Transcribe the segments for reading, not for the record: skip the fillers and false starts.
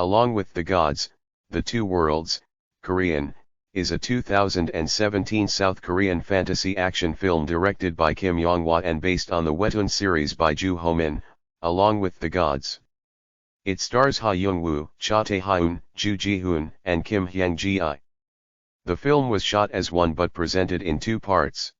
Along with the Gods, The Two Worlds, Korean, is a 2017 South Korean fantasy action film directed by Kim Yong-hwa and based on the webtoon series by Joo Ho-min, Along with the Gods. It stars Ha Young-woo, Cha Tae-hyun, Joo Ji-hoon, and Kim Hyang-ji-i. The film was shot as one but presented in two parts.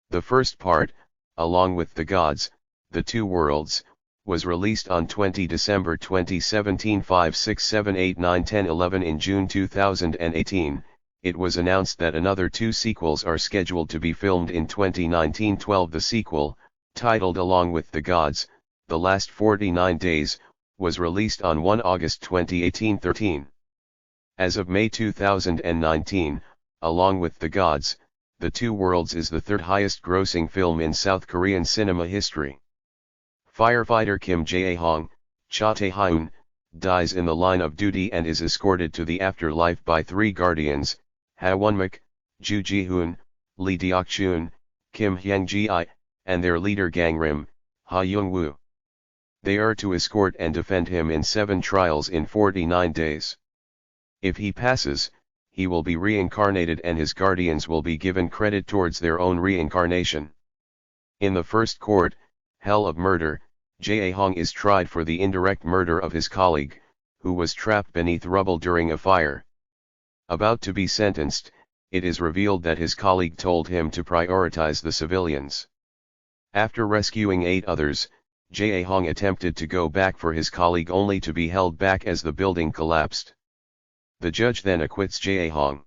The first part, Along with the Gods, The Two Worlds, was released on 20 December 2017 5 6 7 8 9 10 11 In June 2018, it was announced that another two sequels are scheduled to be filmed in 2019-12. The sequel, titled Along with the Gods, The Last 49 Days, was released on 1 August 2018 13. As of May 2019, Along with the Gods, The Two Worlds is the third highest grossing film in South Korean cinema history. Firefighter Kim Jae-hong, Cha Tae-hyun, dies in the line of duty and is escorted to the afterlife by three guardians, Ha Won-mak, Joo Ji-hoon, Lee Deok-chun, Kim Hyang-ji-i, and their leader Gang-rim, Ha Young-woo. They are to escort and defend him in 7 trials in 49 days. If he passes, he will be reincarnated and his guardians will be given credit towards their own reincarnation. In the first court, Hell of Murder, Jae-hong is tried for the indirect murder of his colleague, who was trapped beneath rubble during a fire. About to be sentenced, it is revealed that his colleague told him to prioritize the civilians. After rescuing 8 others, Jae-hong attempted to go back for his colleague only to be held back as the building collapsed. The judge then acquits Jae-hong.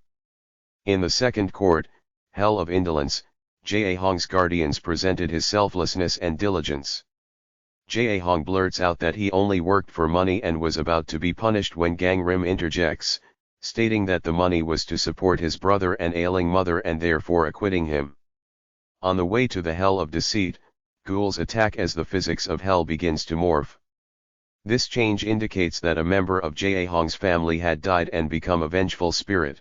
In the second court, Hell of Indolence, Jae-hong's guardians presented his selflessness and diligence. Jae-hong blurts out that he only worked for money and was about to be punished when Gang-rim interjects, stating that the money was to support his brother and ailing mother and therefore acquitting him. On the way to the Hell of Deceit, ghouls attack as the physics of hell begins to morph. This change indicates that a member of Jae-hong's family had died and become a vengeful spirit.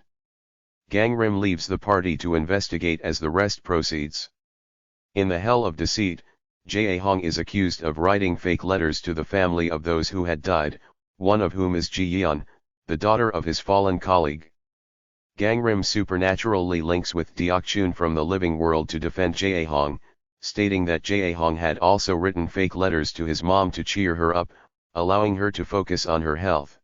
Gang-rim leaves the party to investigate as the rest proceeds. In the Hell of Deceit, Jae-hong is accused of writing fake letters to the family of those who had died, one of whom is Ji-yeon, the daughter of his fallen colleague. Gang-rim supernaturally links with Deok-chun from the living world to defend Jae-hong, stating that Jae-hong had also written fake letters to his mom to cheer her up, allowing her to focus on her health.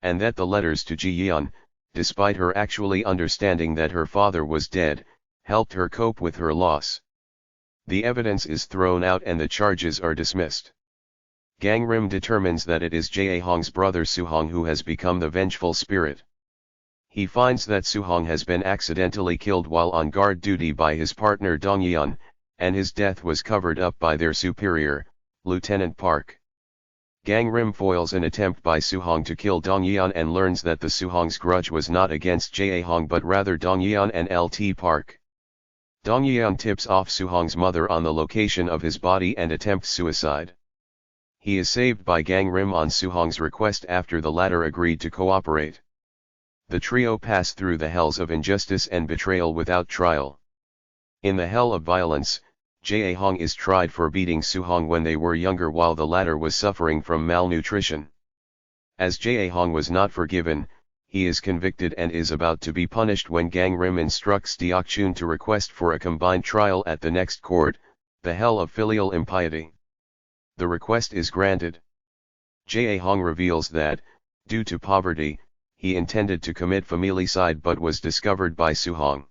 And that the letters to Ji-yeon, despite her actually understanding that her father was dead, helped her cope with her loss. The evidence is thrown out and the charges are dismissed. Gang-rim determines that it is Jae-hong's brother Soo-hong who has become the vengeful spirit. He finds that Soo-hong has been accidentally killed while on guard duty by his partner Dong-yeon, and his death was covered up by their superior, Lieutenant Park. Gang-rim foils an attempt by Soo-hong to kill Dong-yeon and learns that the Soo-hong's grudge was not against Jae-hong but rather Dong-yeon and Lt. Park. Dong-yeon tips off Soo-hong's mother on the location of his body and attempts suicide. He is saved by Gang-rim on Soo-hong's request after the latter agreed to cooperate. The trio pass through the hells of injustice and betrayal without trial. In the Hell of Violence, Jae-hong is tried for beating Soo-hong when they were younger while the latter was suffering from malnutrition. As Jae-hong was not forgiven, he is convicted and is about to be punished when Gang-rim instructs Deok-chun to request for a combined trial at the next court, the Hell of Filial Impiety. The request is granted. Jae-hong reveals that, due to poverty, he intended to commit familicide but was discovered by Soo-hong.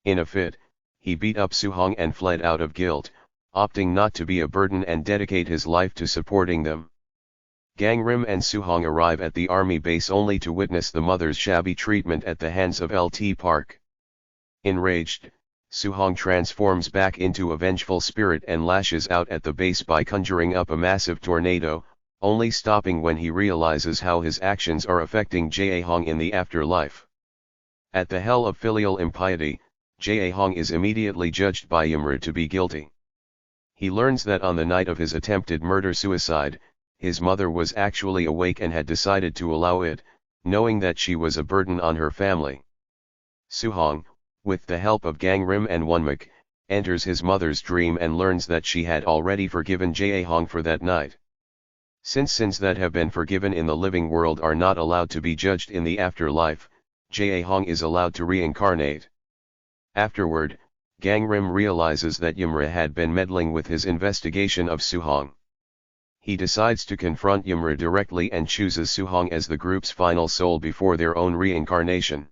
In a fit, he beat up Soo-hong and fled out of guilt, opting not to be a burden and dedicate his life to supporting them. Gang-rim and Soo-hong arrive at the army base only to witness the mother's shabby treatment at the hands of Lt. Park. Enraged, Soo-hong transforms back into a vengeful spirit and lashes out at the base by conjuring up a massive tornado, only stopping when he realizes how his actions are affecting Jae-hong in the afterlife. At the Hell of Filial Impiety, Jae-hong is immediately judged by Yimra to be guilty. He learns that on the night of his attempted murder-suicide, his mother was actually awake and had decided to allow it, knowing that she was a burden on her family. Soo-hong, with the help of Gang-rim and Won-mak, enters his mother's dream and learns that she had already forgiven Jae-hong for that night. Since sins that have been forgiven in the living world are not allowed to be judged in the afterlife, Jae-hong is allowed to reincarnate. Afterward, Gang-rim realizes that Yumra had been meddling with his investigation of Soo-hong. He decides to confront Yumra directly and chooses Soo-hong as the group's final soul before their own reincarnation.